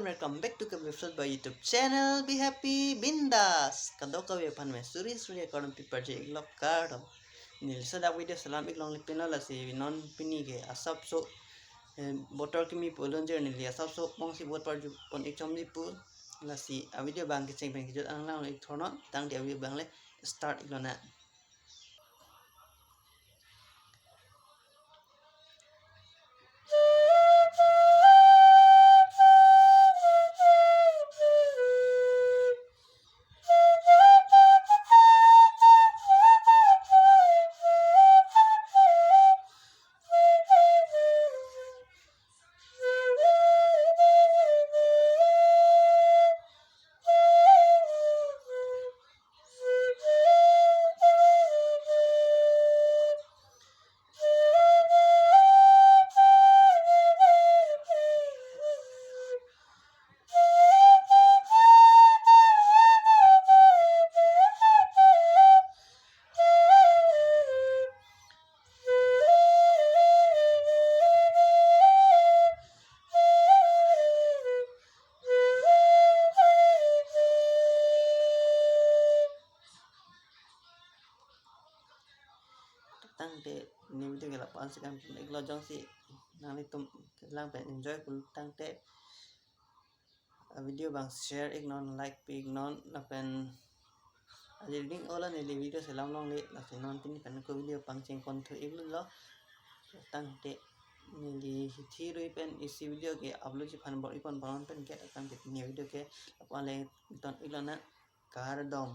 welcome back to Karbi Flute by YouTube channel. Be happy, bindas. Kadok kawi pan me suri Kardom piper je iglok Kardom. Neli sada video salam iglong lipina la si non pini ke asap so Botor kimi pulun je neli asap so pong si buat parju pon ikchom ni pu la si a video bang ke ceng bang ke jot ang lang ik thorno tang dia video bang le start iglona. Tang te ni video gela pan sekan iglo jong si nang li tum lang pen enjoy kul tang te video bang share ignon like pi ignon la pen ali link ola ni li video se long long li la se non tin kan ko video pang cheng kon thu iglo lo tang te ni li thi rui pen isi video ke upload chi phan bor ikon banon pen ke tang te ni video ke apale ton iglo na Kardom